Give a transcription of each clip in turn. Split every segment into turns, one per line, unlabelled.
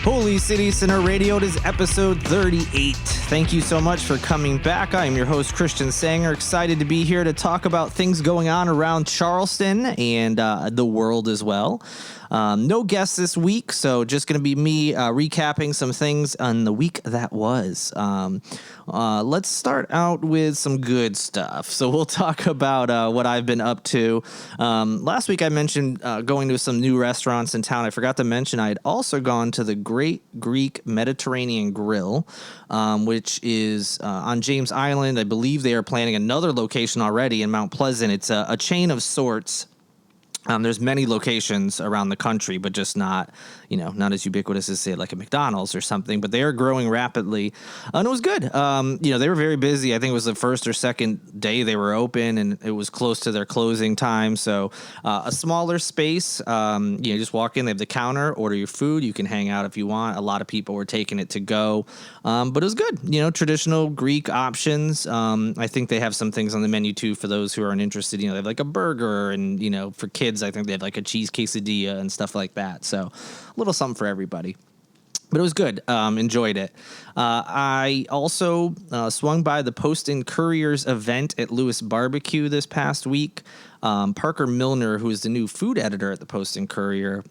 Holy City Center Radio, it is episode 38. Thank you so much for coming back. I am your host, Christian Sanger, excited to be here to talk about things going on around Charleston and the world as well. No guests this week, so just going to be me recapping some things on the week that was. Let's start out with some good stuff. So we'll talk about what I've been up to. Last week I mentioned going to some new restaurants in town. I forgot to mention I had also gone to the Great Greek Mediterranean Grill, which is on James Island. I believe they are planning another location already in Mount Pleasant. It's a chain of sorts. There's many locations around the country, but just not as ubiquitous as, say, like a McDonald's or something. But they are growing rapidly, and it was good. They were very busy. I think it was the first or second day they were open, and it was close to their closing time. So a smaller space. Just walk in. They have the counter, order your food. You can hang out if you want. A lot of people were taking it to go, but it was good. Traditional Greek options. I think they have some things on the menu too for those who aren't interested. They have like a burger, and for kids, I think they have like a cheese quesadilla and stuff like that. So a little something for everybody. But it was good. Enjoyed it. I also swung by the Post and Courier's event at Lewis Barbecue this past week. Parker Milner, who is the new food editor at the Post and Courier,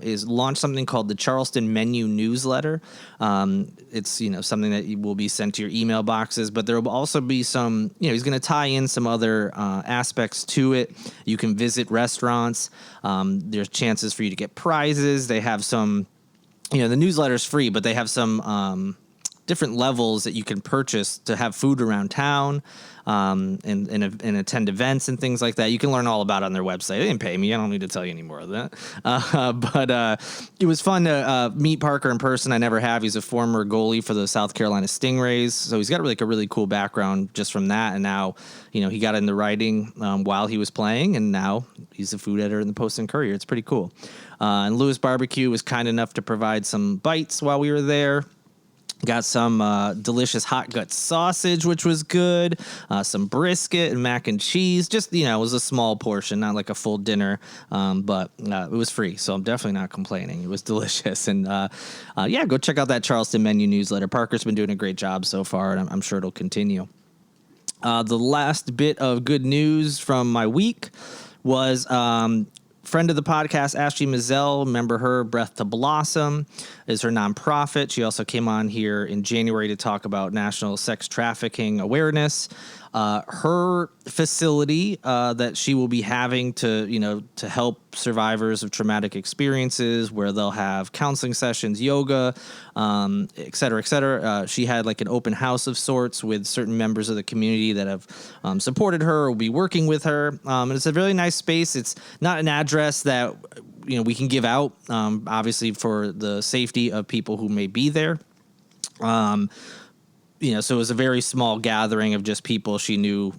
is launched something called the Charleston Menu Newsletter. It's something that will be sent to your email boxes, but there will also be some. He's going to tie in some other aspects to it. You can visit restaurants. There's chances for you to get prizes. They have some. The newsletter's free, but they have some different levels that you can purchase to have food around town and attend events and things like that. You can learn all about it on their website. They didn't pay me. I don't need to tell you any more of that. But it was fun to meet Parker in person. I never have. He's a former goalie for the South Carolina Stingrays. So he's got a really cool background just from that. And now, he got into writing while he was playing, and now he's a food editor in the Post and Courier. It's pretty cool. And Lewis Barbecue was kind enough to provide some bites while we were there. Got some delicious hot gut sausage, which was good. Some brisket and mac and cheese. Just, it was a small portion, not like a full dinner. But it was free, so I'm definitely not complaining. It was delicious. And go check out that Charleston Menu Newsletter. Parker's been doing a great job so far, and I'm sure it'll continue. The last bit of good news from my week was friend of the podcast, Ashley Mazzell, remember her, Breath to Blossom, is her nonprofit. She also came on here in January to talk about National Sex Trafficking Awareness. Her facility that she will be having to help survivors of traumatic experiences, where they'll have counseling sessions, yoga, et cetera, et cetera. She had like an open house of sorts with certain members of the community that have supported her or will be working with her. And it's a really nice space. It's not an address that we can give out, obviously for the safety of people who may be there. So it was a very small gathering of just people she knew,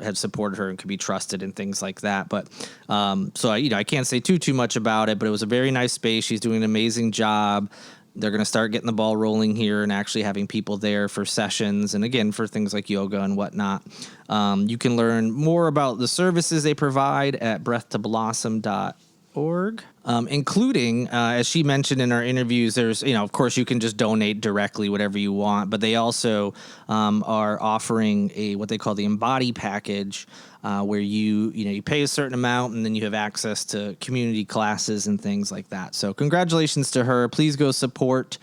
had supported her and could be trusted and things like that. But I can't say too much about it, but it was a very nice space. She's doing an amazing job. They're going to start getting the ball rolling here and actually having people there for sessions and, again, for things like yoga and whatnot. You can learn more about the services they provide at breathtoblossom.org. Including, as she mentioned in our interviews, there's, of course, you can just donate directly, whatever you want, but they also are offering what they call the Embody package, where you pay a certain amount and then you have access to community classes and things like that. So congratulations to her. Please go support.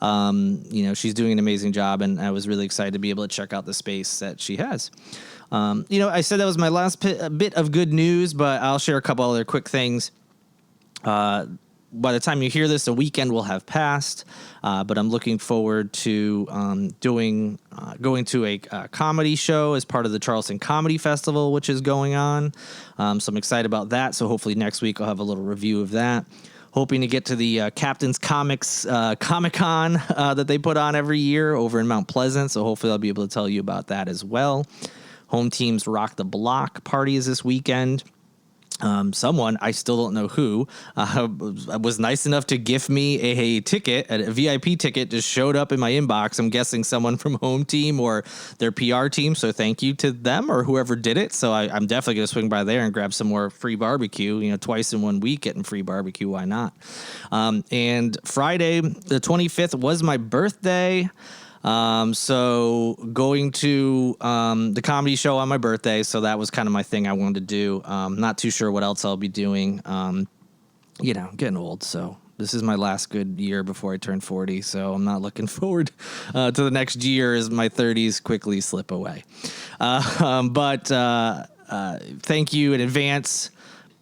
She's doing an amazing job, and I was really excited to be able to check out the space that she has. I said that was my last bit of good news, but I'll share a couple other quick things. By the time you hear this, the weekend will have passed, but I'm looking forward to going to a comedy show as part of the Charleston Comedy Festival, which is going on. So I'm excited about that. So hopefully next week I'll have a little review of that. Hoping to get to the Captain's Comics Comic-Con that they put on every year over in Mount Pleasant. So hopefully I'll be able to tell you about that as well. Home Team's Rock the Block party is this weekend. Someone, I still don't know who, was nice enough to gift me a ticket, a VIP ticket, just showed up in my inbox. I'm guessing someone from home team or their PR team. So thank you to them or whoever did it. So I'm definitely going to swing by there and grab some more free barbecue, twice in 1 week getting free barbecue. Why not? And Friday, the 25th was my birthday. So going to, the comedy show on my birthday. So that was kind of my thing I wanted to do. Not too sure what else I'll be doing. Getting old. So this is my last good year before I turn 40. So I'm not looking forward, to the next year as my 30s quickly slip away. But thank you in advance.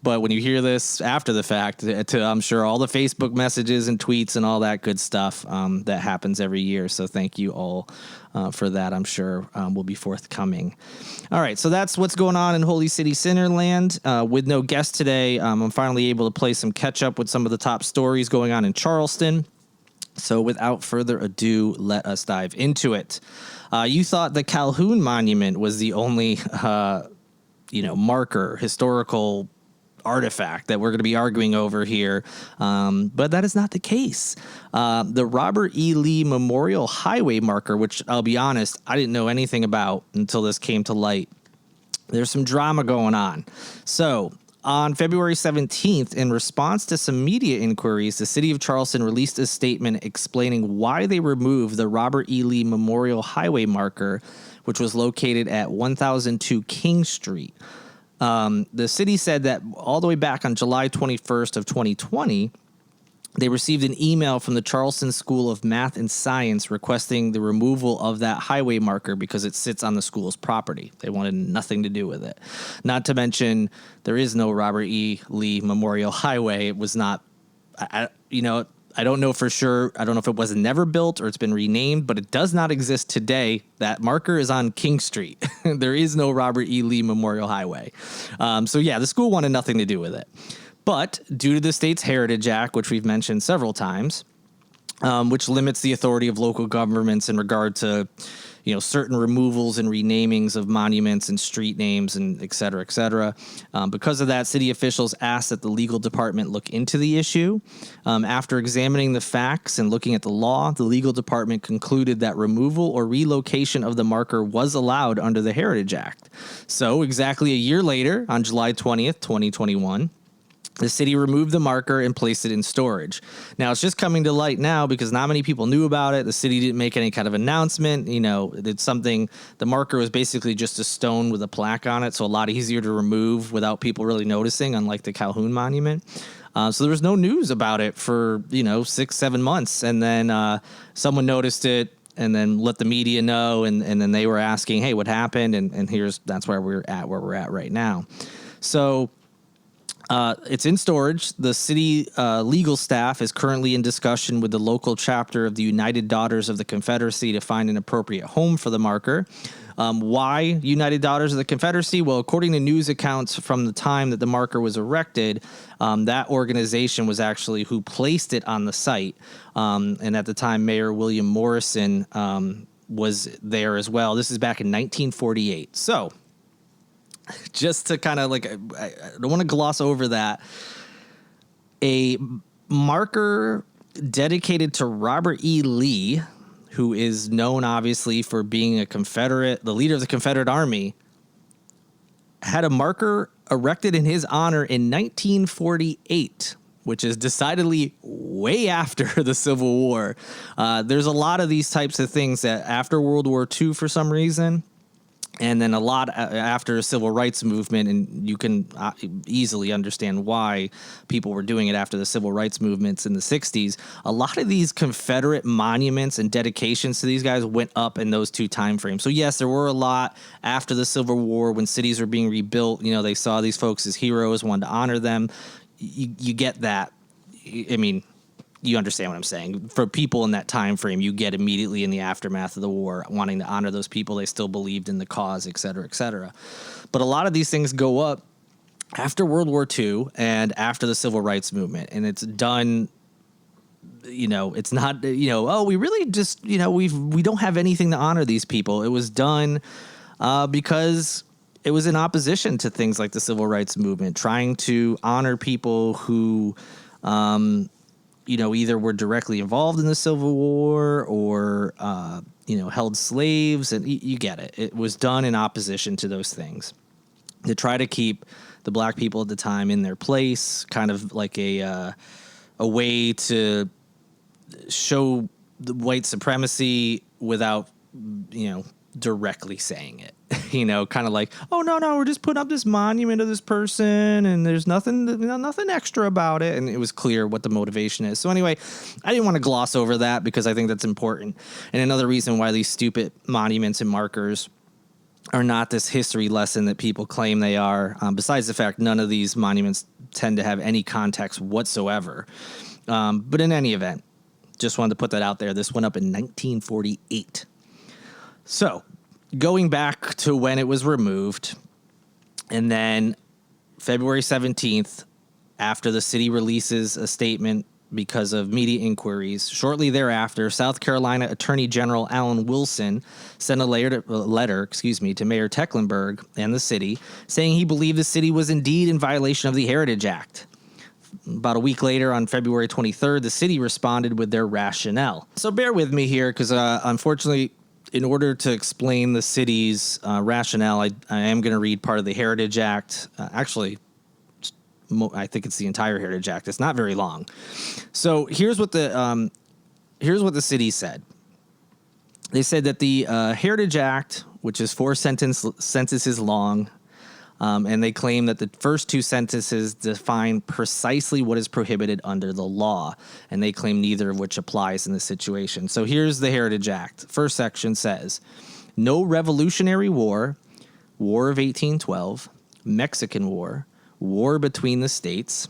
But when you hear this after the fact, to I'm sure all the Facebook messages and tweets and all that good stuff that happens every year. So thank you all for that. I'm sure will be forthcoming. All right, so that's what's going on in Holy City Sinnerland. With no guest today, I'm finally able to play some catch up with some of the top stories going on in Charleston. So without further ado, let us dive into it. You thought the Calhoun Monument was the only, marker, historical artifact that we're going to be arguing over here, but that is not the case. The Robert E. Lee Memorial Highway marker, which I'll be honest, I didn't know anything about until this came to light. There's some drama going on. So on February 17th, in response to some media inquiries, the city of Charleston released a statement explaining why they removed the Robert E. Lee Memorial Highway marker, which was located at 1002 King Street. The city said that all the way back on July 21st of 2020, they received an email from the Charleston School of Math and Science requesting the removal of that highway marker because it sits on the school's property. They wanted nothing to do with it. Not to mention, there is no Robert E. Lee Memorial Highway. It was not, I don't know for sure. I don't know if it was never built or it's been renamed, but it does not exist today. That marker is on King Street. There is no Robert E. Lee Memorial Highway. The school wanted nothing to do with it. But due to the state's Heritage Act, which we've mentioned several times, which limits the authority of local governments in regard to, certain removals and renamings of monuments and street names and et cetera, et cetera. Because of that, city officials asked that the legal department look into the issue. After examining the facts and looking at the law, the legal department concluded that removal or relocation of the marker was allowed under the Heritage Act. So exactly a year later, on July 20th, 2021, the city removed the marker and placed it in storage. Now, it's just coming to light now because not many people knew about it. The city didn't make any kind of announcement. It's something, the marker was basically just a stone with a plaque on it, so a lot easier to remove without people really noticing, unlike the Calhoun Monument. So there was no news about it for, 6-7 months. And then someone noticed it and then let the media know. And then they were asking, hey, what happened? And that's where we're at right now. So it's in storage. The city legal staff is currently in discussion with the local chapter of the United Daughters of the Confederacy to find an appropriate home for the marker. Why United Daughters of the Confederacy? Well, according to news accounts from the time that the marker was erected, that organization was actually who placed it on the site. And at the time, Mayor William Morrison was there as well. This is back in 1948. So just to kind of I don't want to gloss over that. A marker dedicated to Robert E. Lee, who is known obviously for being the leader of the Confederate Army, had a marker erected in his honor in 1948, which is decidedly way after the Civil War. There's a lot of these types of things that after World War II, for some reason, and then a lot after a civil rights movement, and you can easily understand why people were doing it after the civil rights movements in the 60s. A lot of these Confederate monuments and dedications to these guys went up in those two time frames. So yes, there were a lot after the Civil War when cities were being rebuilt. They saw these folks as heroes, wanted to honor them. You get that. I mean, you understand what I'm saying. For people in that time frame, you get immediately in the aftermath of the war wanting to honor those people. They still believed in the cause, et cetera, et cetera. But a lot of these things go up after World War II and after the Civil Rights Movement. And it's done, it's not, we really just, we don't have anything to honor these people. It was done because it was in opposition to things like the civil rights movement, trying to honor people who, either were directly involved in the Civil War or, held slaves. And you get it. It was done in opposition to those things to try to keep the black people at the time in their place, kind of like a way to show the white supremacy without, directly saying it, kind of like, oh, no, we're just putting up this monument of this person and there's nothing extra about it. And it was clear what the motivation is. So anyway, I didn't want to gloss over that because I think that's important. And another reason why these stupid monuments and markers are not this history lesson that people claim they are. Besides the fact none of these monuments tend to have any context whatsoever. But in any event, just wanted to put that out there. This went up in 1948. So going back to when it was removed, and then February 17th, after the city releases a statement because of media inquiries, shortly thereafter, South Carolina Attorney General Alan Wilson sent a letter to Mayor Tecklenburg and the city saying he believed the city was indeed in violation of the Heritage Act. About a week later, on February 23rd, the city responded with their rationale. So bear with me here because, unfortunately, in order to explain the city's rationale, I am going to read part of the Heritage Act. Actually, I think it's the entire Heritage Act. It's not very long. So here's what the city said. They said that the Heritage Act, which is 4 sentences long, and they claim that the first 2 sentences define precisely what is prohibited under the law, and they claim neither of which applies in this situation. So here's the Heritage Act. First section says, no Revolutionary War, War of 1812, Mexican War, War between the states,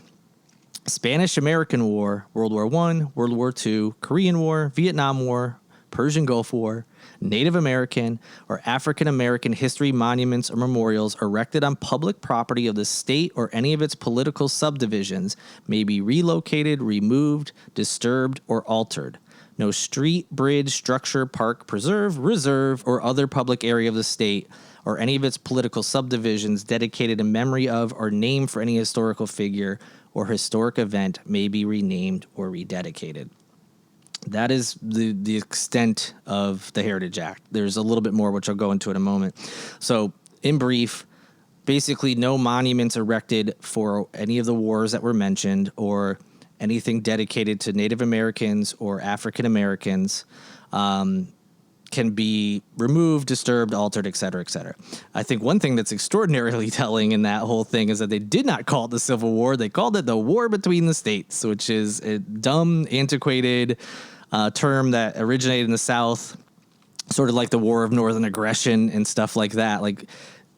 Spanish-American War, World War I, World War II, Korean War, Vietnam War, Persian Gulf War, Native American or African American history monuments or memorials erected on public property of the state or any of its political subdivisions may be relocated, removed, disturbed, or altered. No street, bridge, structure, park, preserve, reserve, or other public area of the state or any of its political subdivisions dedicated in memory of or named for any historical figure or historic event may be renamed or rededicated. That is the extent of the Heritage Act. There's a little bit more, which I'll go into in a moment. So, in brief, basically no monuments erected for any of the wars that were mentioned or anything dedicated to Native Americans or African Americans can be removed, disturbed, altered, et cetera, et cetera. I think one thing that's extraordinarily telling in that whole thing is that they did not call it the Civil War. They called it the War Between the States, which is a dumb, antiquated term that originated in the South, sort of like the War of Northern Aggression and stuff like that.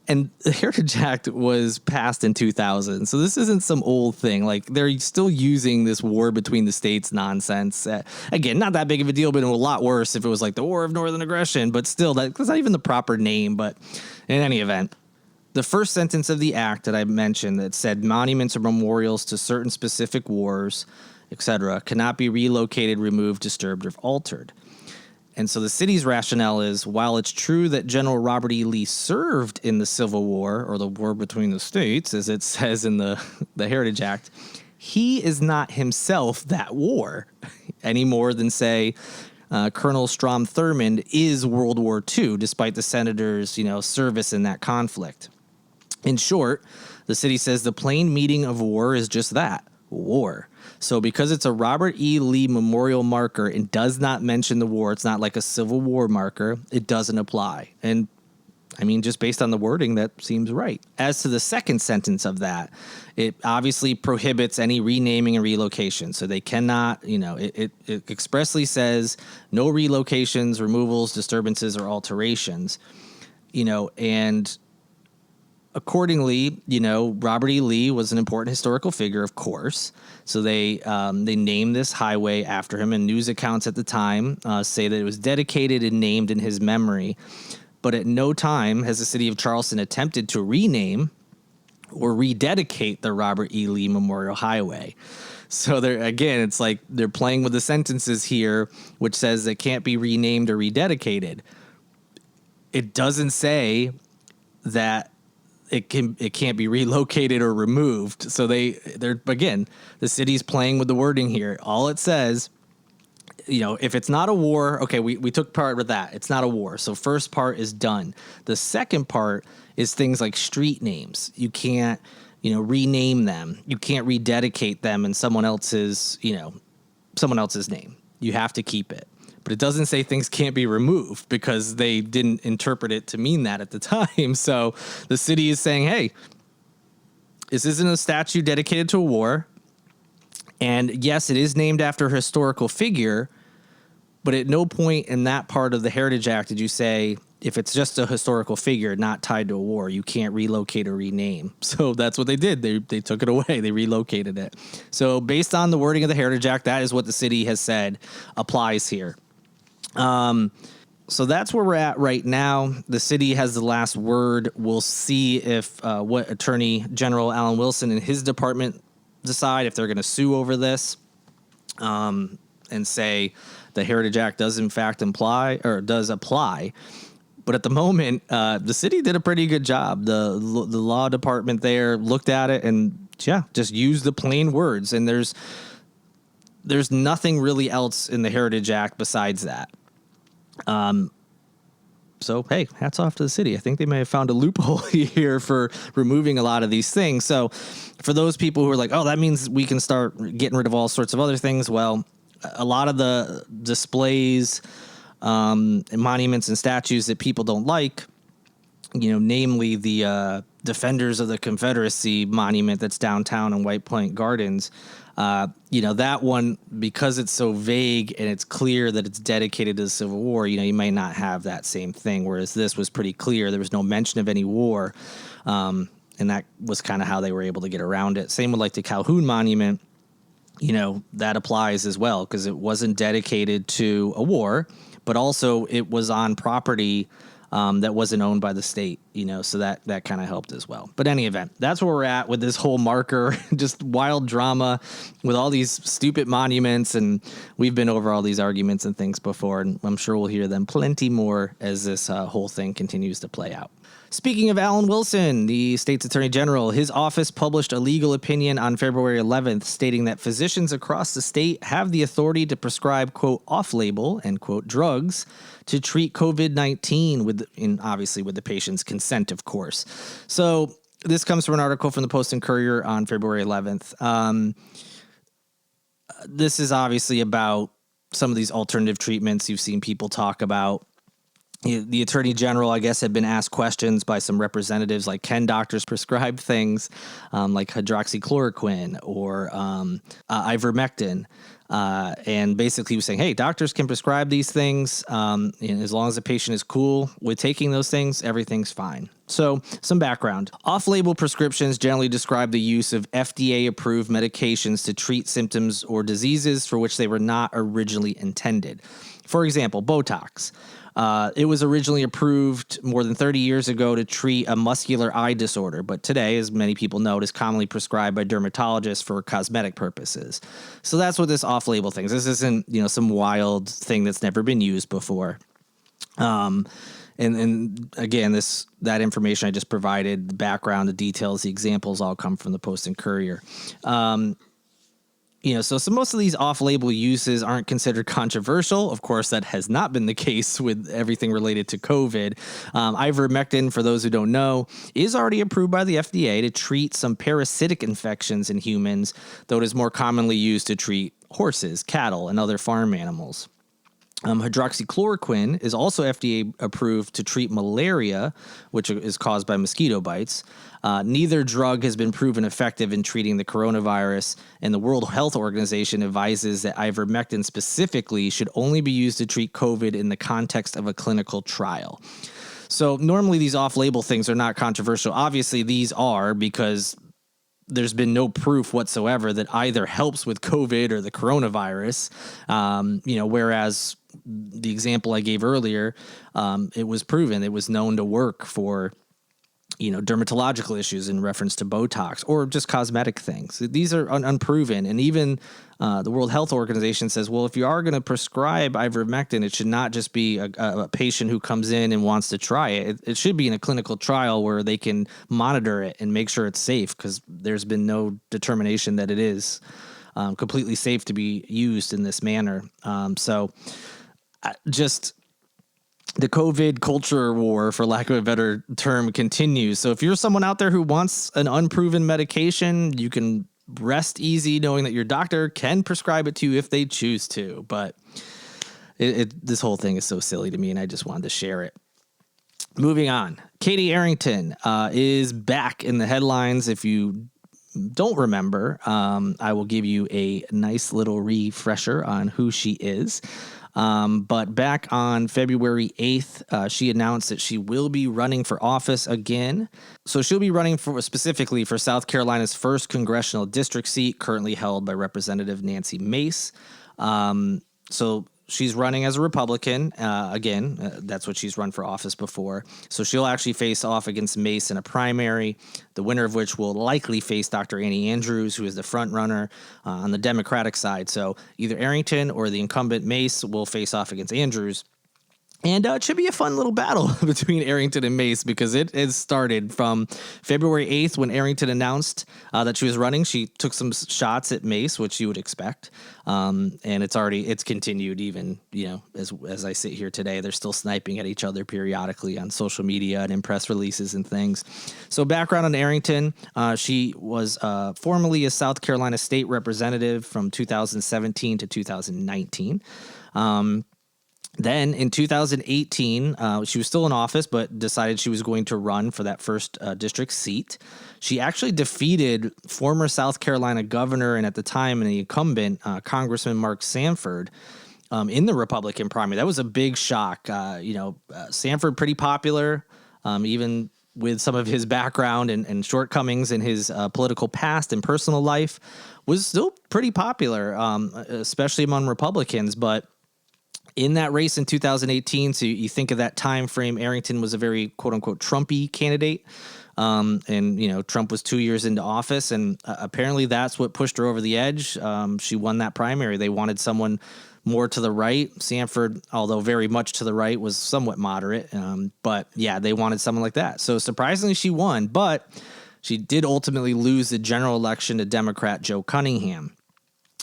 And the Heritage Act was passed in 2000, so this isn't some old thing. Like, they're still using this war between the states nonsense. Again, not that big of a deal, but a lot worse if it was like the War of Northern Aggression. But still, that's not even the proper name. But in any event, the first sentence of the act that I mentioned that said monuments or memorials to certain specific wars, etc., cannot be relocated, removed, disturbed, or altered. And so the city's rationale is, while it's true that General Robert E. Lee served in the Civil War, or the War Between the States, as it says in the Heritage Act, he is not himself that war any more than, say, Colonel Strom Thurmond is World War II, despite the senator's, service in that conflict. In short, the city says the plain meaning of war is just that, war. So because it's a Robert E. Lee memorial marker and does not mention the war, it's not like a Civil War marker, it doesn't apply. And I mean, just based on the wording, that seems right. As to the second sentence of that, it obviously prohibits any renaming and relocation. So they cannot, it expressly says no relocations, removals, disturbances, or alterations, and accordingly, Robert E. Lee was an important historical figure, of course. So they named this highway after him, and news accounts at the time say that it was dedicated and named in his memory. But at no time has the city of Charleston attempted to rename or rededicate the Robert E. Lee Memorial Highway. So it's like they're playing with the sentences here, which says it can't be renamed or rededicated. It doesn't say that it can't be relocated or removed. So they're again, the city's playing with the wording here. All it says, if it's not a war, okay, we took part with that. It's not a war. So first part is done. The second part is things like street names. You can't, rename them. You can't rededicate them in someone else's name. You have to keep it. But it doesn't say things can't be removed because they didn't interpret it to mean that at the time. So the city is saying, hey, this isn't a statue dedicated to a war. And yes, it is named after a historical figure, but at no point in that part of the Heritage Act did you say, if it's just a historical figure not tied to a war, you can't relocate or rename. So that's what they did. They took it away. They relocated it. So based on the wording of the Heritage Act, that is what the city has said applies here. So that's where we're at right now. The city has the last word. We'll see if what Attorney General Alan Wilson and his department decide if they're going to sue over this and say the Heritage Act does in fact does apply. But at the moment, the city did a pretty good job. The law department there looked at it and just used the plain words. And there's nothing really else in the Heritage Act besides that. So, hey, hats off to the city. I think they may have found a loophole here for removing a lot of these things. So for those people who are like, oh, that means we can start getting rid of all sorts of other things. Well, a lot of the displays, and monuments and statues that people don't like, namely the Defenders of the Confederacy monument that's downtown in White Point Gardens. That one, because it's so vague and it's clear that it's dedicated to the Civil War, you may not have that same thing. Whereas this was pretty clear. There was no mention of any war. And that was kind of how they were able to get around it. Same with like the Calhoun Monument, that applies as well because it wasn't dedicated to a war, but also it was on property that wasn't owned by the state, so that kind of helped as well. But any event, that's where we're at with this whole marker, just wild drama with all these stupid monuments. And we've been over all these arguments and things before, and I'm sure we'll hear them plenty more as this whole thing continues to play out. Speaking of Alan Wilson, the state's attorney general, his office published a legal opinion on February 11th stating that physicians across the state have the authority to prescribe, quote, off-label, end quote, drugs to treat COVID-19 obviously with the patient's consent, of course. So this comes from an article from the Post and Courier on February 11th. This is obviously about some of these alternative treatments you've seen people talk about. The attorney general, I guess, had been asked questions by some representatives like, can doctors prescribe things like hydroxychloroquine or ivermectin? And basically he was saying, hey, doctors can prescribe these things. And as long as the patient is cool with taking those things, everything's fine. So some background. Off-label prescriptions generally describe the use of FDA-approved medications to treat symptoms or diseases for which they were not originally intended. For example, Botox. It was originally approved more than 30 years ago to treat a muscular eye disorder, but today, as many people know, it is commonly prescribed by dermatologists for cosmetic purposes. So that's what this off-label thing is. This isn't, some wild thing that's never been used before. And again, that information I just provided, the background, the details, the examples all come from the Post and Courier. So most of these off-label uses aren't considered controversial. Of course, that has not been the case with everything related to COVID. Ivermectin, for those who don't know, is already approved by the FDA to treat some parasitic infections in humans, though it is more commonly used to treat horses, cattle, and other farm animals. Hydroxychloroquine is also FDA approved to treat malaria, which is caused by mosquito bites. Neither drug has been proven effective in treating the coronavirus, and the World Health Organization advises that ivermectin specifically should only be used to treat COVID in the context of a clinical trial. So normally these off-label things are not controversial. Obviously, these are because there's been no proof whatsoever that either helps with COVID or the coronavirus. Whereas the example I gave earlier, it was proven, it was known to work for dermatological issues in reference to Botox or just cosmetic things. These are unproven. And even the World Health Organization says, well, if you are going to prescribe ivermectin, it should not just be a patient who comes in and wants to try it. It should be in a clinical trial where they can monitor it and make sure it's safe, because there's been no determination that it is completely safe to be used in this manner. The COVID culture war, for lack of a better term, continues. So if you're someone out there who wants an unproven medication, you can rest easy knowing that your doctor can prescribe it to you if they choose to. But this whole thing is so silly to me, and I just wanted to share it. Moving on. Katie Arrington is back in the headlines. If you don't remember, I will give you a nice little refresher on who she is. But back on February 8th, she announced that she will be running for office again. So she'll be running specifically for South Carolina's first congressional district seat, currently held by Representative Nancy Mace. So she's running as a Republican. That's what she's run for office before. So she'll actually face off against Mace in a primary, the winner of which will likely face Dr. Annie Andrews, who is the front runner on the Democratic side. So either Arrington or the incumbent Mace will face off against Andrews. And it should be a fun little battle between Arrington and Mace, because it has started from February 8th when Arrington announced that she was running. She took some shots at Mace, which you would expect. And it's continued even, as I sit here today. They're still sniping at each other periodically on social media and in press releases and things. So background on Arrington, she was formerly a South Carolina state representative from 2017 to 2019. Then in 2018, she was still in office, but decided she was going to run for that first district seat. She actually defeated former South Carolina governor and at the time the incumbent Congressman Mark Sanford in the Republican primary. That was a big shock. Sanford, pretty popular, even with some of his background and shortcomings in his political past and personal life, was still pretty popular, especially among Republicans. But in that race in 2018, so you think of that time frame, Arrington was a very quote-unquote Trumpy candidate. Trump was 2 years into office, and apparently that's what pushed her over the edge. She won that primary. They wanted someone more to the right. Sanford, although very much to the right, was somewhat moderate. But yeah, they wanted someone like that. So surprisingly, she won, but she did ultimately lose the general election to Democrat Joe Cunningham.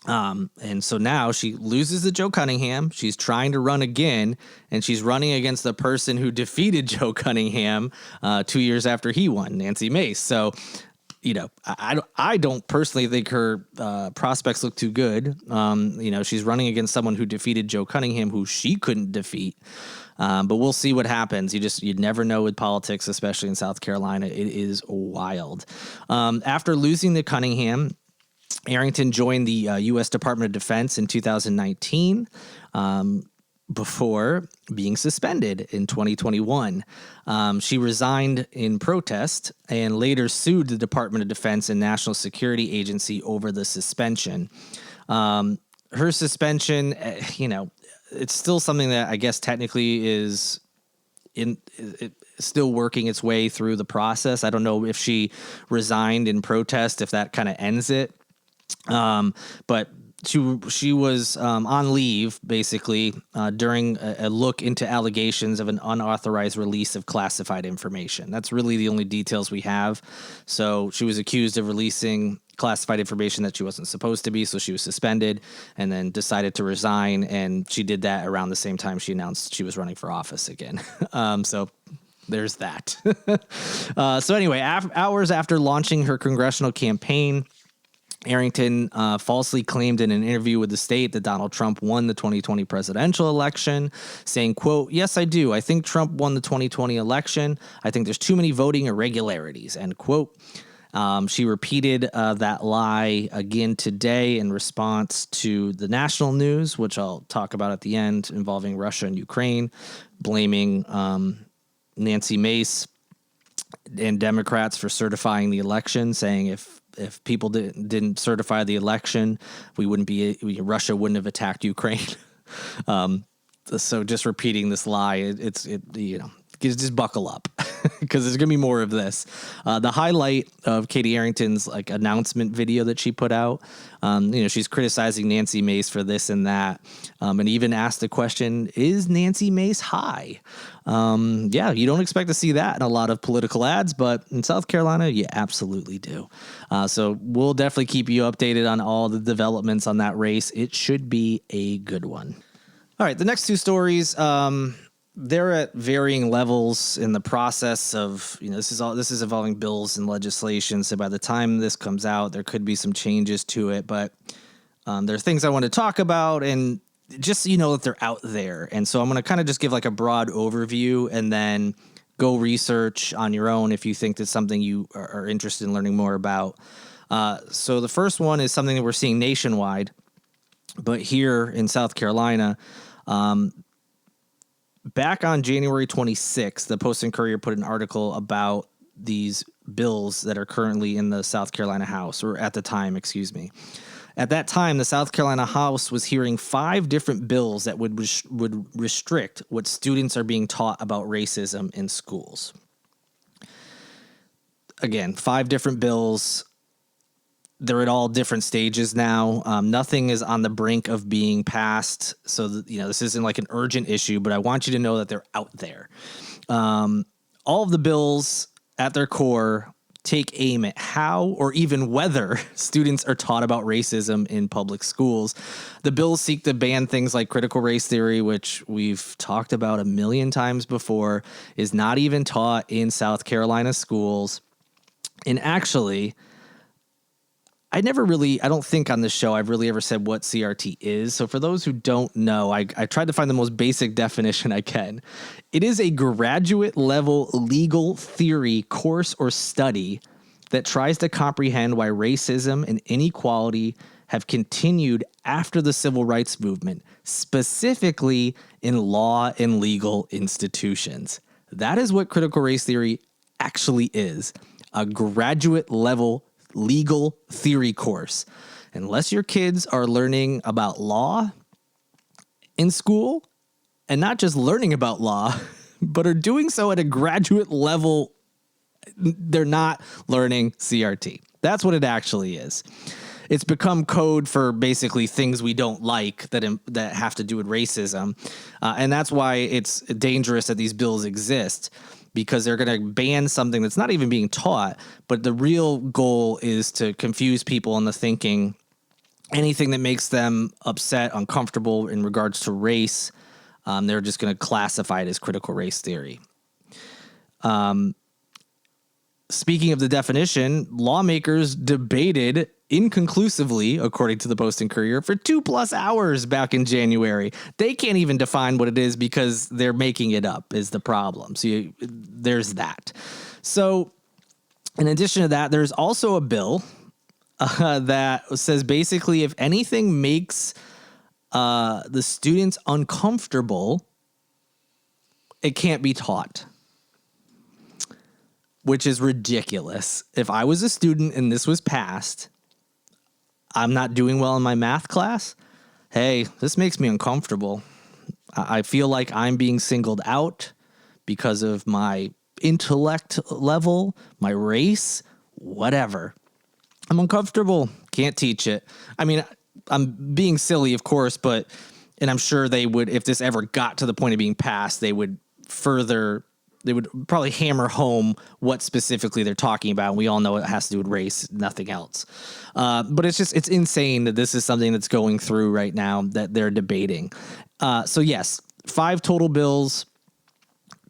And so now she loses to Joe Cunningham. She's trying to run again, and she's running against the person who defeated Joe Cunningham 2 years after he won, Nancy Mace. So, I don't personally think her prospects look too good. She's running against someone who defeated Joe Cunningham, who she couldn't defeat. But we'll see what happens. You'd never know with politics, especially in South Carolina. It is wild. After losing to Cunningham, Arrington joined the U.S. Department of Defense in 2019 before being suspended in 2021. She resigned in protest and later sued the Department of Defense and National Security Agency over the suspension. Her suspension, it's still something that I guess technically is still working its way through the process. I don't know if she resigned in protest, if that kind of ends it. But she was on leave, basically, during a look into allegations of an unauthorized release of classified information. That's really the only details we have. So she was accused of releasing classified information that she wasn't supposed to be, so she was suspended and then decided to resign, and she did that around the same time she announced she was running for office again. So there's that. So anyway, hours after launching her congressional campaign, Arrington falsely claimed in an interview with The State that Donald Trump won the 2020 presidential election, saying, quote, "Yes, I do. I think Trump won the 2020 election. I think there's too many voting irregularities," end quote. She repeated that lie again today in response to the national news, which I'll talk about at the end, involving Russia and Ukraine, blaming Nancy Mace and Democrats for certifying the election, saying if people didn't certify the election, Russia wouldn't have attacked Ukraine. So just repeating this lie, just buckle up. because there's going to be more of this. The highlight of Katie Arrington's like announcement video that she put out, she's criticizing Nancy Mace for this and that, and even asked the question, is Nancy Mace high? You don't expect to see that in a lot of political ads, but in South Carolina, you absolutely do. So we'll definitely keep you updated on all the developments on that race. It should be a good one. All right, the next two stories, they're at varying levels in the process of, this is involving bills and legislation. So by the time this comes out, there could be some changes to it, but there are things I want to talk about, and just so you know that they're out there. And so I'm going to kind of just give like a broad overview and then go research on your own if you think that's something you are interested in learning more about. So the first one is something that we're seeing nationwide, but here in South Carolina, back on January 26th, the Post and Courier put an article about these bills that are currently in the South Carolina House, or at the time, excuse me. At that time, the South Carolina House was hearing 5 different bills that would restrict what students are being taught about racism in schools. Again, 5 different bills. They're at all different stages now. Nothing is on the brink of being passed. So, this isn't like an urgent issue, but I want you to know that they're out there. All of the bills at their core take aim at how or even whether students are taught about racism in public schools. The bills seek to ban things like critical race theory, which we've talked about a million times before, is not even taught in South Carolina schools. And actually, I don't think on this show I've really ever said what CRT is. So for those who don't know, I tried to find the most basic definition I can. It is a graduate level legal theory course or study that tries to comprehend why racism and inequality have continued after the civil rights movement, specifically in law and legal institutions. That is what critical race theory actually is, a graduate level legal theory course. Unless your kids are learning about law in school, and not just learning about law, but are doing so at a graduate level, they're not learning CRT. That's what it actually is. It's become code for basically things we don't like that have to do with racism. And that's why it's dangerous that these bills exist, because they're going to ban something that's not even being taught. But the real goal is to confuse people into thinking anything that makes them upset, uncomfortable in regards to race, they're just going to classify it as critical race theory. Speaking of the definition, lawmakers debated inconclusively, according to the Post and Courier, for 2+ hours back in January. They can't even define what it is because they're making it up is the problem. So there's that. So in addition to that, there's also a bill that says basically if anything makes the students uncomfortable, it can't be taught, which is ridiculous. If I was a student and this was passed, I'm not doing well in my math class. Hey, this makes me uncomfortable. I feel like I'm being singled out because of my intellect level, my race, whatever. I'm uncomfortable. Can't teach it. I mean, I'm being silly, of course, and I'm sure they would, if this ever got to the point of being passed, they would probably hammer home what specifically they're talking about. And we all know it has to do with race, nothing else. But it's insane that this is something that's going through right now that they're debating. So yes, 5 total bills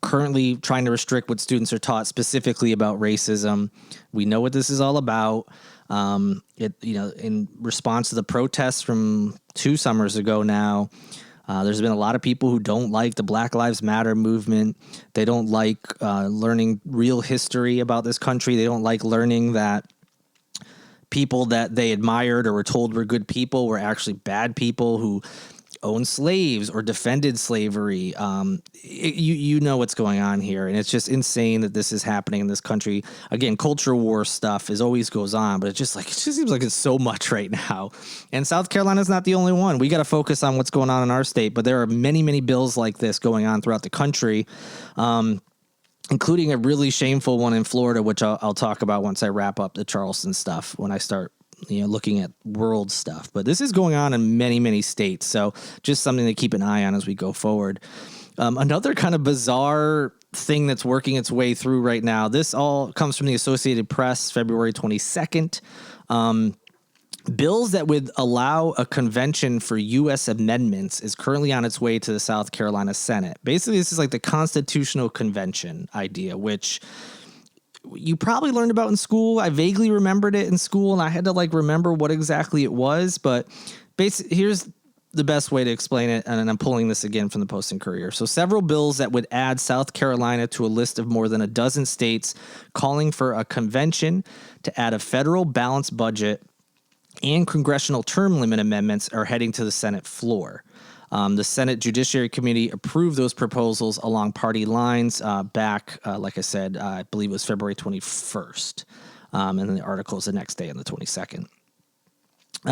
currently trying to restrict what students are taught specifically about racism. We know what this is all about. In response to the protests from 2 summers ago now, there's been a lot of people who don't like the Black Lives Matter movement. They don't like learning real history about this country. They don't like learning that people that they admired or were told were good people were actually bad people who owned slaves or defended slavery. You know what's going on here. And it's just insane that this is happening in this country. Again, culture war stuff always goes on, but it just seems like it's so much right now. And South Carolina's not the only one. We got to focus on what's going on in our state, but there are many, many bills like this going on throughout the country. including a really shameful one in Florida, which I'll talk about once I wrap up the Charleston stuff, when I start looking at world stuff. But this is going on in many, many states. So just something to keep an eye on as we go forward. Another kind of bizarre thing that's working its way through right now. This all comes from the Associated Press, February 22nd. Bills that would allow a convention for U.S. amendments is currently on its way to the South Carolina Senate. Basically, this is like the Constitutional Convention idea, which you probably learned about in school. I vaguely remembered it in school, and I had to remember what exactly it was. But here's the best way to explain it, and I'm pulling this again from the Post and Courier. So several bills that would add South Carolina to a list of more than a dozen states calling for a convention to add a federal balanced budget and congressional term limit amendments are heading to the Senate floor. The Senate Judiciary Committee approved those proposals along party lines back, like I said, I believe it was February 21st. And then the article is the next day on the 22nd.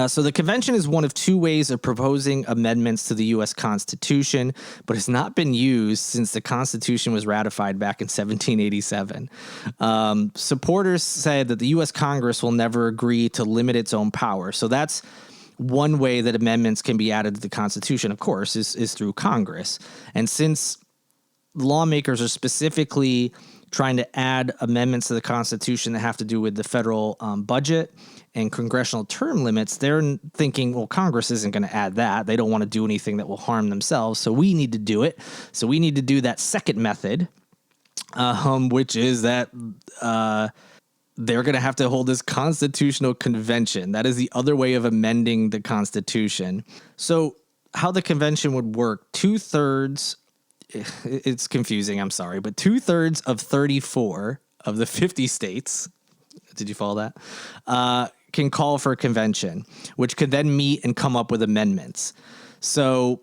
So the convention is one of two ways of proposing amendments to the U.S. Constitution, but has not been used since the Constitution was ratified back in 1787. Supporters said that the U.S. Congress will never agree to limit its own power. So that's one way that amendments can be added to the Constitution, of course, is through Congress. And since lawmakers are specifically trying to add amendments to the Constitution that have to do with the federal budget and congressional term limits, they're thinking, well, Congress isn't going to add that. They don't want to do anything that will harm themselves, so we need to do it. So we need to do that second method, which is that they're going to have to hold this constitutional convention. That is the other way of amending the Constitution. So how the convention would work, it's confusing, I'm sorry, but 2/3 of 34 of the 50 states, did you follow that, can call for a convention, which could then meet and come up with amendments. So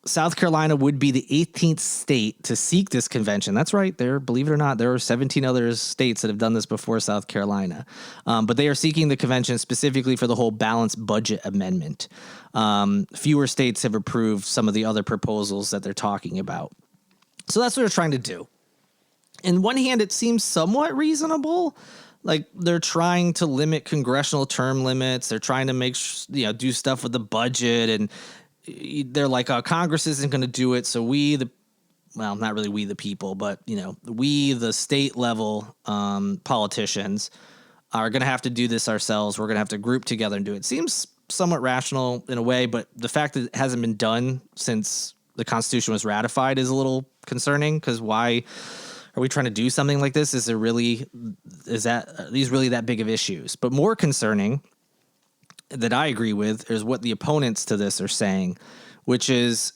South Carolina would be the 18th state to seek this convention. That's right. Believe it or not, there are 17 other states that have done this before South Carolina. But they are seeking the convention specifically for the whole balanced budget amendment. Fewer states have approved some of the other proposals that they're talking about. So that's what they're trying to do. In one hand, it seems somewhat reasonable. Like, they're trying to limit congressional term limits. They're trying to do stuff with the budget, and they're like, Congress isn't going to do it, so not really we the people, but, we, the state level politicians, are going to have to do this ourselves. We're going to have to group together and do it. Seems somewhat rational in a way, but the fact that it hasn't been done since the Constitution was ratified is a little concerning, because why are we trying to do something like this? Are these really that big of issues? But more concerning, that I agree with, is what the opponents to this are saying, which is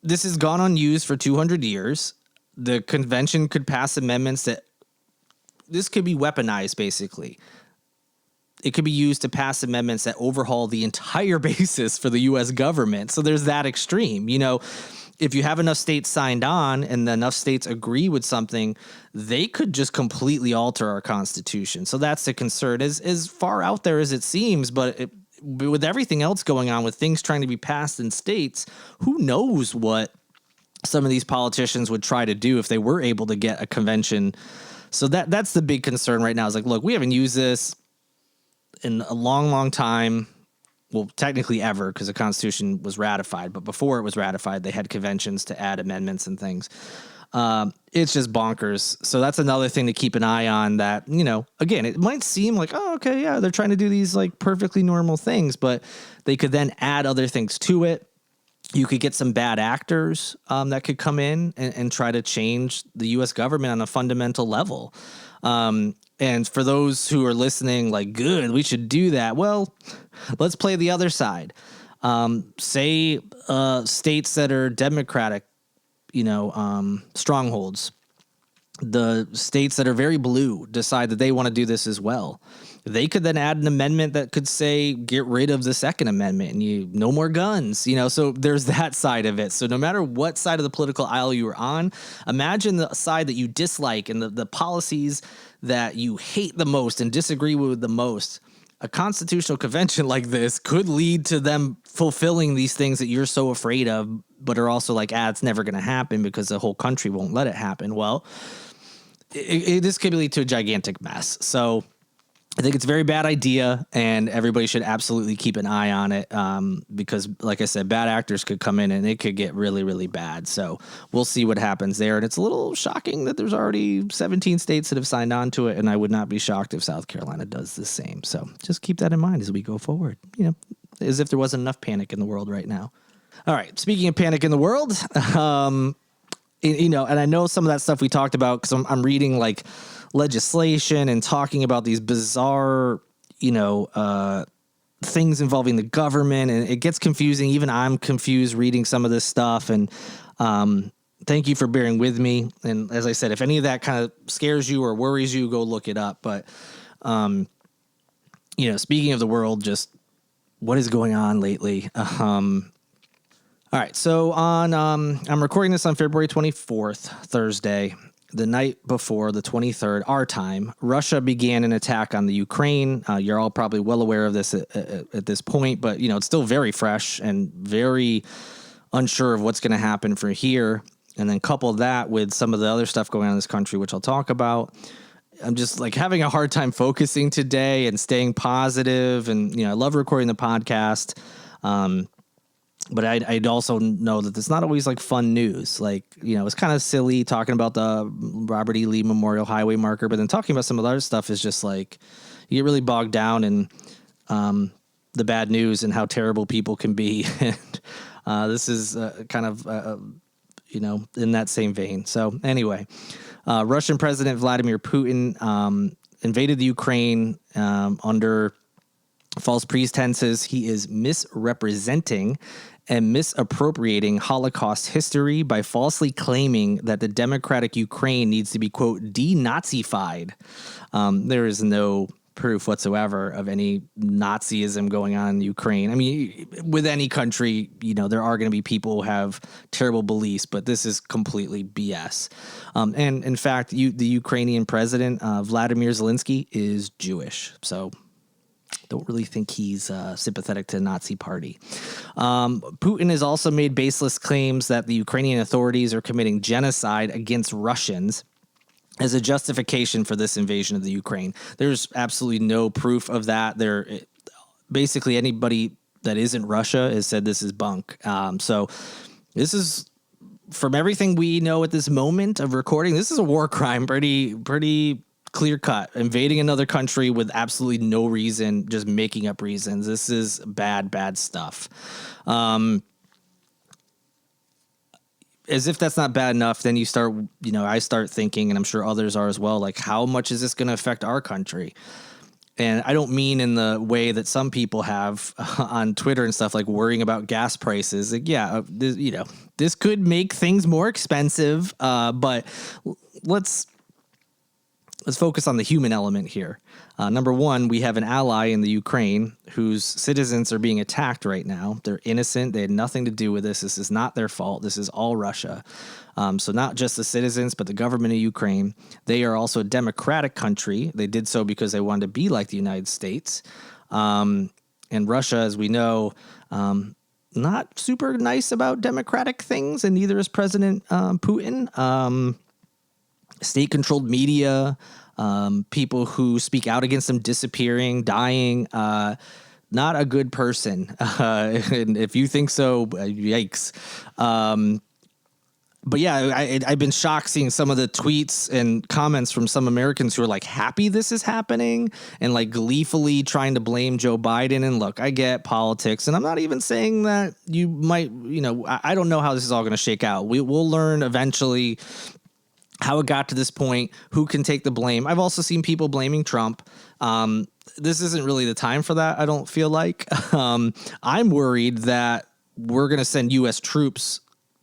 this has gone unused for 200 years. The convention could pass amendments that this could be weaponized, basically. It could be used to pass amendments that overhaul the entire basis for the U.S. government. So there's that extreme. If you have enough states signed on and enough states agree with something, they could just completely alter our Constitution. So that's the concern. As far out there as it seems, but with everything else going on, with things trying to be passed in states, who knows what some of these politicians would try to do if they were able to get a convention. So that's the big concern right now. Is like, look, we haven't used this in a long, long time. Well, technically ever, because the Constitution was ratified. But before it was ratified, they had conventions to add amendments and things. It's just bonkers. So that's another thing to keep an eye on, that, again, it might seem like, oh, okay, yeah, they're trying to do these perfectly normal things, but they could then add other things to it. You could get some bad actors that could come in and try to change the U.S. government on a fundamental level. And for those who are listening, good, we should do that. Well, let's play the other side. Say states that are Democratic, strongholds. The states that are very blue decide that they want to do this as well. They could then add an amendment that could say, get rid of the Second Amendment and no more guns, so there's that side of it. So no matter what side of the political aisle you are on, imagine the side that you dislike and the policies that you hate the most and disagree with the most. a constitutional convention like this could lead to them fulfilling these things that you're so afraid of, but are also like, it's never going to happen because the whole country won't let it happen. Well, this could lead to a gigantic mess. So I think it's a very bad idea, and everybody should absolutely keep an eye on it because, like I said, bad actors could come in and it could get really, really bad. So we'll see what happens there. And it's a little shocking that there's already 17 states that have signed on to it, and I would not be shocked if South Carolina does the same. So just keep that in mind as we go forward, as if there wasn't enough panic in the world right now. All right, speaking of panic in the world, and I know some of that stuff we talked about because I'm reading like legislation and talking about these bizarre, things involving the government, and it gets confusing. Even I'm confused reading some of this stuff, and thank you for bearing with me. And as I said, if any of that kind of scares you or worries you, go look it up. But, speaking of the world, just what is going on lately? All right. So I'm recording this on February 24th, Thursday. The night before, the 23rd, our time, Russia began an attack on the Ukraine. You're all probably well aware of this at this point, but, it's still very fresh and very unsure of what's going to happen from here. And then couple that with some of the other stuff going on in this country, which I'll talk about. I'm just like having a hard time focusing today and staying positive. And, I love recording the podcast. But I'd also know that it's not always like fun news. Like, it's kind of silly talking about the Robert E. Lee Memorial Highway marker, but then talking about some of the other stuff is just like, you get really bogged down in the bad news and how terrible people can be. And this is kind of, in that same vein. So anyway, Russian President Vladimir Putin invaded the Ukraine under false pretenses. He is misrepresenting and misappropriating Holocaust history by falsely claiming that the democratic Ukraine needs to be, quote, denazified. There is no proof whatsoever of any Nazism going on in Ukraine. I mean, with any country, there are going to be people who have terrible beliefs, but this is completely BS. And in fact, the Ukrainian president, Vladimir Zelensky, is Jewish. So don't really think he's sympathetic to the Nazi party. Putin has also made baseless claims that the Ukrainian authorities are committing genocide against Russians as a justification for this invasion of the Ukraine. There's absolutely no proof of that. Basically, anybody that isn't Russia has said this is bunk. So this is, from everything we know at this moment of recording, this is a war crime, pretty clear cut, invading another country with absolutely no reason, just making up reasons. This is bad stuff. As if that's not bad enough, then you start, I start thinking, and I'm sure others are as well, like, how much is this going to affect our country? And I don't mean in the way that some people have on Twitter and stuff, like worrying about gas prices. Like, this could make things more expensive, but let's focus on the human element here. Number one, we have an ally in the Ukraine whose citizens are being attacked right now. They're innocent. They had nothing to do with this. This is not their fault. This is all Russia. So not just the citizens, but the government of Ukraine. They are also a democratic country. They did so because they wanted to be like the United States. And Russia, as we know, not super nice about democratic things, and neither is President Putin. State-controlled media, people who speak out against them disappearing, dying, not a good person. And if you think so, yikes. But yeah, I've been shocked seeing some of the tweets and comments from some Americans who are like happy this is happening and like gleefully trying to blame Joe Biden. And look, I get politics, and I'm not even saying that you might, I don't know how this is all going to shake out. We'll learn eventually how it got to this point, who can take the blame. I've also seen people blaming Trump. This isn't really the time for that, I don't feel like. I'm worried that we're going to send U.S. troops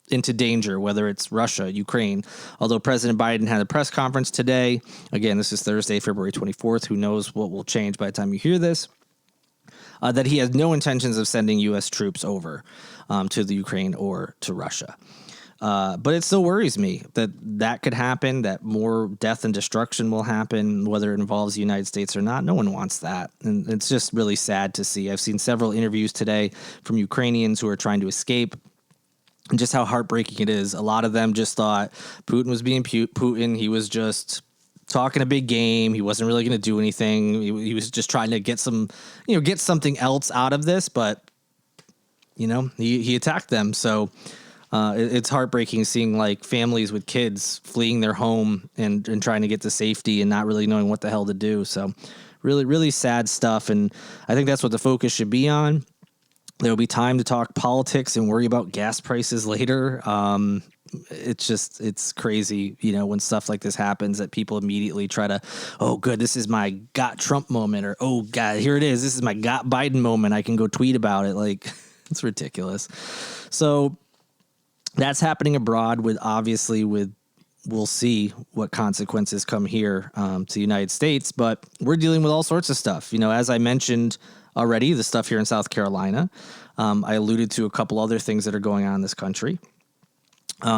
into danger, whether it's Russia, Ukraine. Although President Biden had a press conference today. Again, this is Thursday, February 24th. Who knows what will change by the time you hear this. That he has no intentions of sending U.S. troops over to the Ukraine or to Russia. But it still worries me that could happen, that more death and destruction will happen, whether it involves the United States or not. No one wants that. And it's just really sad to see. I've seen several interviews today from Ukrainians who are trying to escape, and just how heartbreaking it is. A lot of them just thought Putin was being Putin. He was just talking a big game. He wasn't really going to do anything. He was just trying to get get something else out of this. But, he attacked them. So it's heartbreaking seeing like families with kids fleeing their home and trying to get to safety and not really knowing what the hell to do. So really, really sad stuff. And I think that's what the focus should be on. There'll be time to talk politics and worry about gas prices later. It's crazy, when stuff like this happens, that people immediately try to, oh, good, this is my got Trump moment, or, oh, God, here it is. This is my got Biden moment. I can go tweet about it. Like, it's ridiculous. So that's happening abroad we'll see what consequences come here to the United States, but we're dealing with all sorts of stuff. As I mentioned already, the stuff here in South Carolina. I alluded to a couple other things that are going on in this country.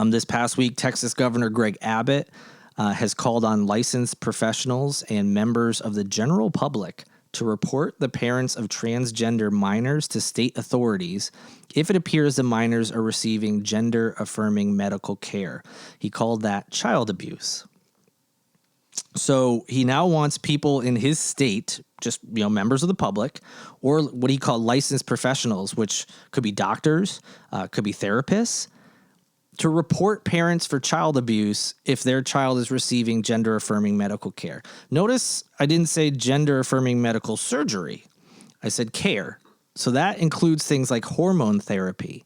This past week, Texas Governor Greg Abbott has called on licensed professionals and members of the general public to report the parents of transgender minors to state authorities if it appears the minors are receiving gender-affirming medical care. He called that child abuse. So he now wants people in his state, just, members of the public, or what he called licensed professionals, which could be doctors, could be therapists, to report parents for child abuse if their child is receiving gender-affirming medical care. Notice I didn't say gender-affirming medical surgery. I said care. So that includes things like hormone therapy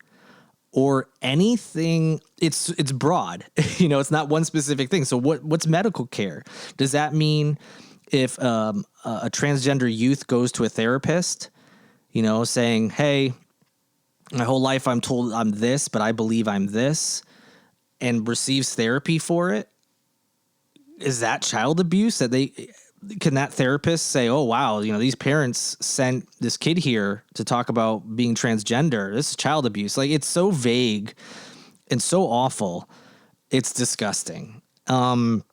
or anything. It's broad. It's not one specific thing. So what's medical care? Does that mean if a transgender youth goes to a therapist, saying, hey, my whole life I'm told I'm this, but I believe I'm this, and receives therapy for it? Is that child abuse? Can that therapist say, oh, wow, these parents sent this kid here to talk about being transgender. This is child abuse. Like, it's so vague and so awful. It's disgusting. And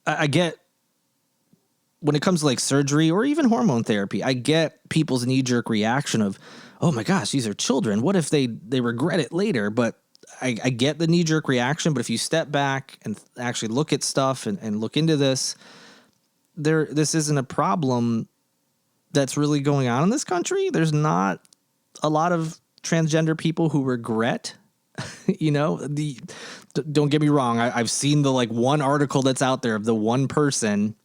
I get, when it comes to like surgery or even hormone therapy, I get people's knee-jerk reaction of, oh my gosh, these are children. What if they regret it later? But I get the knee-jerk reaction. But if you step back and actually look at stuff and look into this, this isn't a problem that's really going on in this country. There's not a lot of transgender people who regret. Don't get me wrong. I've seen the one article that's out there of the one person.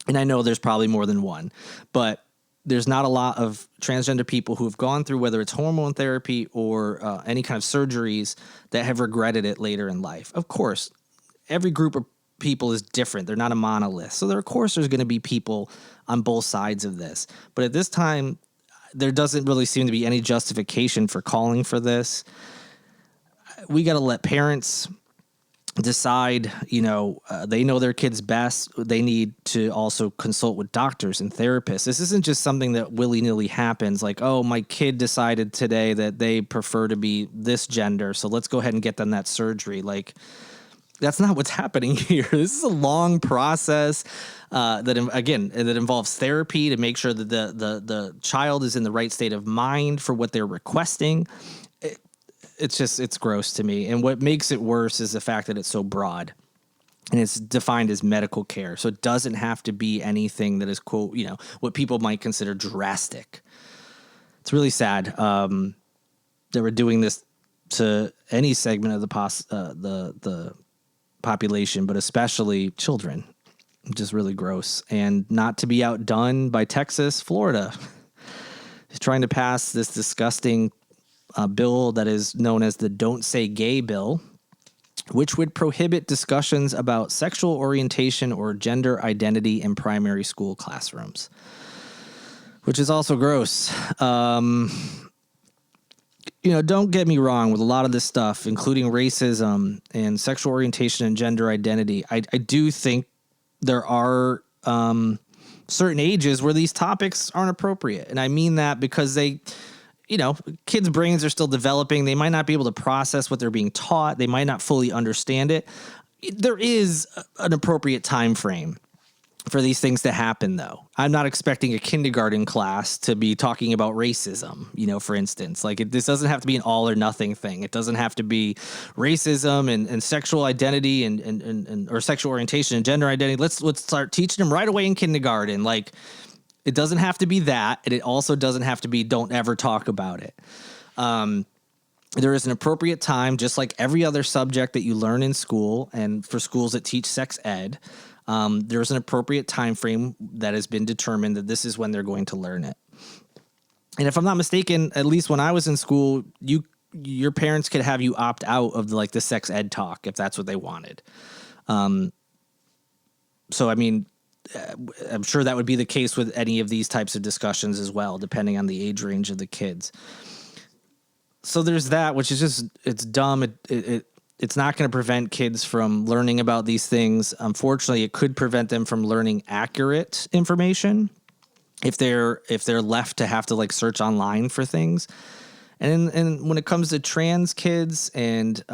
And I know there's probably more than one, but there's not a lot of transgender people who have gone through, whether it's hormone therapy or any kind of surgeries, that have regretted it later in life. Of course, every group of people is different. They're not a monolith. So of course there's going to be people on both sides of this. But at this time, there doesn't really seem to be any justification for calling for this. We got to let parents decide, they know their kids best. They need to also consult with doctors and therapists. This isn't just something that willy-nilly happens. Like, oh, my kid decided today that they prefer to be this gender, so let's go ahead and get them that surgery. Like, that's not what's happening here. This is a long process that involves therapy to make sure that the child is in the right state of mind for what they're requesting. It's gross to me. And what makes it worse is the fact that it's so broad and it's defined as medical care. So it doesn't have to be anything that is, quote, what people might consider drastic. It's really sad that we're doing this to any segment of the population, but especially children. Just really gross. And not to be outdone by Texas, Florida is trying to pass this disgusting bill that is known as the Don't Say Gay bill, which would prohibit discussions about sexual orientation or gender identity in primary school classrooms, which is also gross. Don't get me wrong with a lot of this stuff, including racism and sexual orientation and gender identity. I do think there are certain ages where these topics aren't appropriate. And I mean that because kids' brains are still developing. They might not be able to process what they're being taught. They might not fully understand it. There is an appropriate time frame for these things to happen, though. I'm not expecting a kindergarten class to be talking about racism, for instance. This doesn't have to be an all or nothing thing. It doesn't have to be racism and sexual identity and or sexual orientation and gender identity. Let's start teaching them right away in kindergarten. It doesn't have to be that, and it also doesn't have to be don't ever talk about it. There is an appropriate time, just like every other subject that you learn in school, and for schools that teach sex ed, there's an appropriate time frame that has been determined that this is when they're going to learn it. And if I'm not mistaken, at least when I was in school, your parents could have you opt out of the sex ed talk if that's what they wanted. So I mean, I'm sure that would be the case with any of these types of discussions as well, depending on the age range of the kids. So there's that, which is just, it's dumb. It's not going to prevent kids from learning about these things. Unfortunately, it could prevent them from learning accurate information if they're left to have to search online for things. And when it comes to trans kids and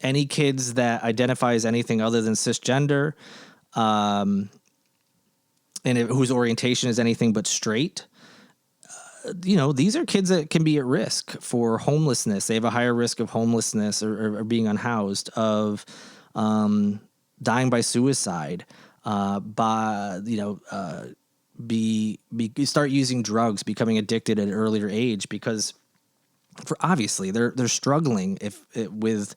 any kids that identify as anything other than cisgender, whose orientation is anything but straight, these are kids that can be at risk for homelessness. They have a higher risk of homelessness or being unhoused, of dying by suicide, start using drugs, becoming addicted at an earlier age, because obviously they're struggling with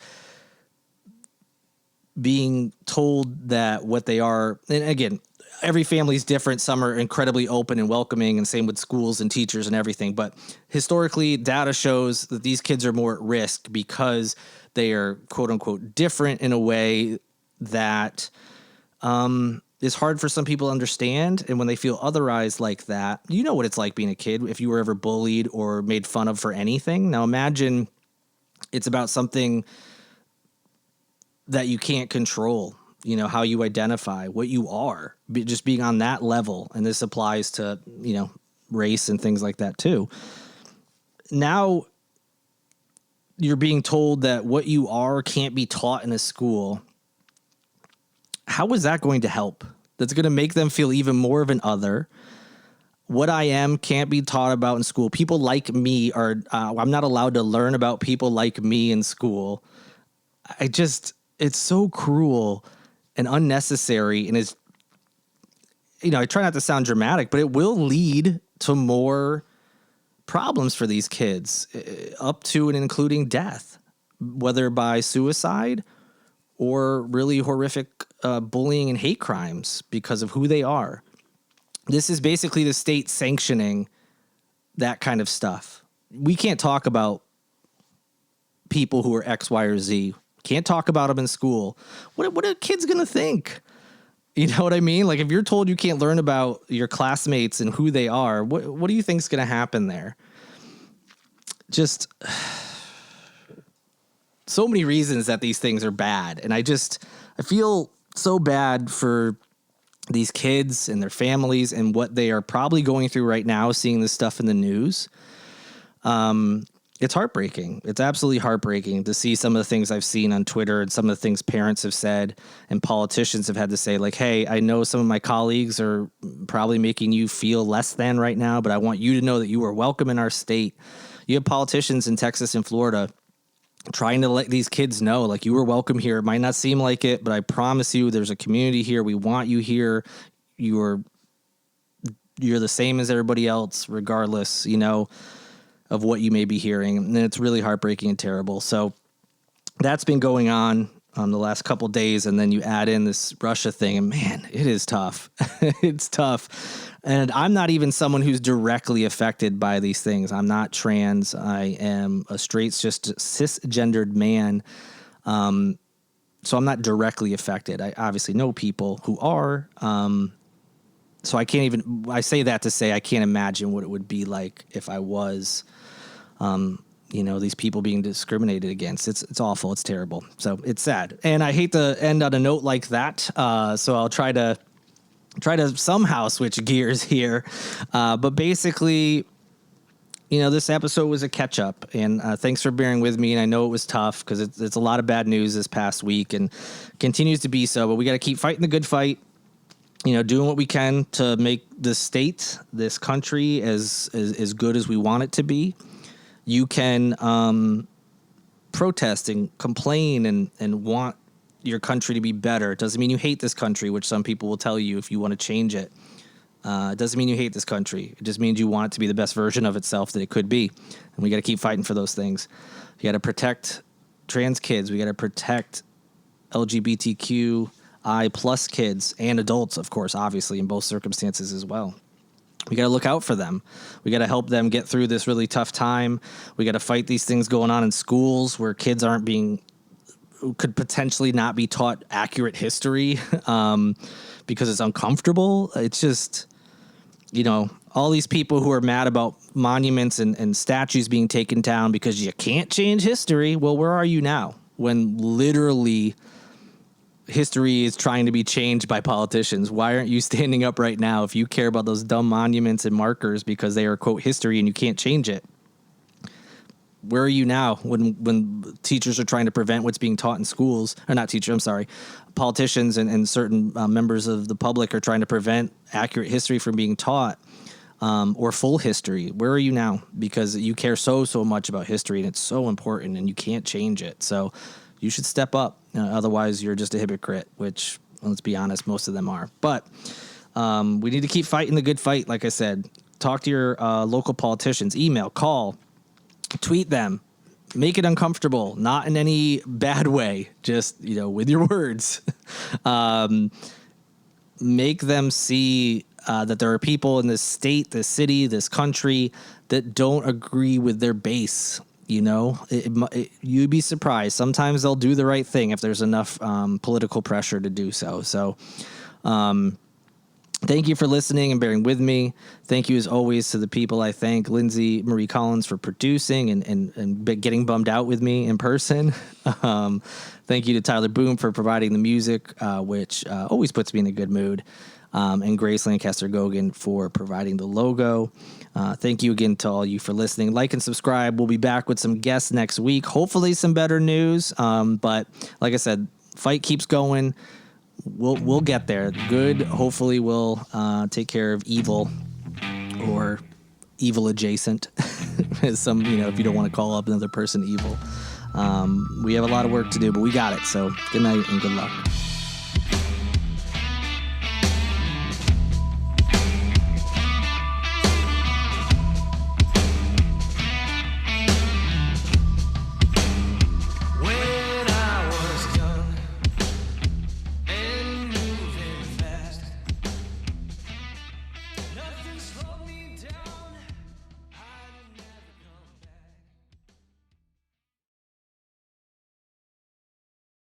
being told that what they are. And again, every family is different. Some are incredibly open and welcoming, and same with schools and teachers and everything. But historically, data shows that these kids are more at risk because they are, quote unquote, different in a way that is hard for some people to understand. And when they feel otherized like that, you know what it's like being a kid if you were ever bullied or made fun of for anything. Now imagine it's about something that you can't control, how you identify, what you are, just being on that level. And this applies to, race and things like that too. Now you're being told that what you are can't be taught in a school. How is that going to help? That's going to make them feel even more of an other. What I am can't be taught about in school. People like me I'm not allowed to learn about people like me in school. It's so cruel and unnecessary, and is, I try not to sound dramatic, but it will lead to more problems for these kids, up to and including death, whether by suicide or really horrific bullying and hate crimes because of who they are. This is basically the state sanctioning that kind of stuff. We can't talk about people who are X, Y, or Z. Can't talk about them in school. What are kids going to think? You know what I mean? If you're told you can't learn about your classmates and who they are, what do you think is going to happen there? Just so many reasons that these things are bad. And I feel so bad for these kids and their families and what they are probably going through right now, seeing this stuff in the news. It's heartbreaking. It's absolutely heartbreaking to see some of the things I've seen on Twitter and some of the things parents have said and politicians have had to say, hey, I know some of my colleagues are probably making you feel less than right now, but I want you to know that you are welcome in our state. You have politicians in Texas and Florida trying to let these kids know, you are welcome here. It might not seem like it, but I promise you there's a community here. We want you here. You're the same as everybody else, regardless, of what you may be hearing. And it's really heartbreaking and terrible. So that's been going on the last couple of days. And then you add in this Russia thing, and man, it is tough. It's tough. And I'm not even someone who's directly affected by these things. I'm not trans. I am a straight, just cisgendered man. So I'm not directly affected. I obviously know people who are. So I say that to say I can't imagine what it would be like if I was, these people being discriminated against. It's awful. It's terrible. So it's sad. And I hate to end on a note like that. So I'll try to somehow switch gears here. But basically, this episode was a catch up, and thanks for bearing with me. And I know it was tough because it's a lot of bad news this past week and continues to be so, but we got to keep fighting the good fight, doing what we can to make this state, this country as good as we want it to be. You can protest and complain and want your country to be better. It doesn't mean you hate this country, which some people will tell you if you want to change it. It doesn't mean you hate this country. It just means you want it to be the best version of itself that it could be. And we got to keep fighting for those things. You got to protect trans kids. We got to protect LGBTQI plus kids and adults, of course, obviously, in both circumstances as well. We got to look out for them. We got to help them get through this really tough time. We got to fight these things going on in schools where kids could potentially not be taught accurate history because it's uncomfortable. It's just, all these people who are mad about monuments and statues being taken down because you can't change history. Well, where are you now when literally history is trying to be changed by politicians? Why aren't you standing up right now if you care about those dumb monuments and markers because they are, quote, history and you can't change it? Where are you now when teachers are trying to prevent what's being taught in schools? Or not teachers, I'm sorry. Politicians and certain members of the public are trying to prevent accurate history from being taught or full history. Where are you now? Because you care so much about history and it's so important and you can't change it. So you should step up. Otherwise, you're just a hypocrite, which, let's be honest, most of them are. But we need to keep fighting the good fight. Like I said, talk to your local politicians, email, call, tweet them, make it uncomfortable, not in any bad way, just, with your words. Make them see that there are people in this state, this city, this country that don't agree with their base. You'd be surprised. Sometimes they'll do the right thing if there's enough political pressure to do so. So, thank you for listening and bearing with me. Thank you, as always, to the people I thank. Lindsay Marie Collins for producing and getting bummed out with me in person. Thank you to Tyler Boone for providing the music, which always puts me in a good mood. And Grace Lancaster Gogan for providing the logo. Thank you again to all you for listening. Like and subscribe. We'll be back with some guests next week. Hopefully some better news. But like I said, fight keeps going. We'll get there. Good, hopefully, will take care of evil or evil adjacent. If you don't want to call up another person evil. We have a lot of work to do, but we got it. So good night and good luck.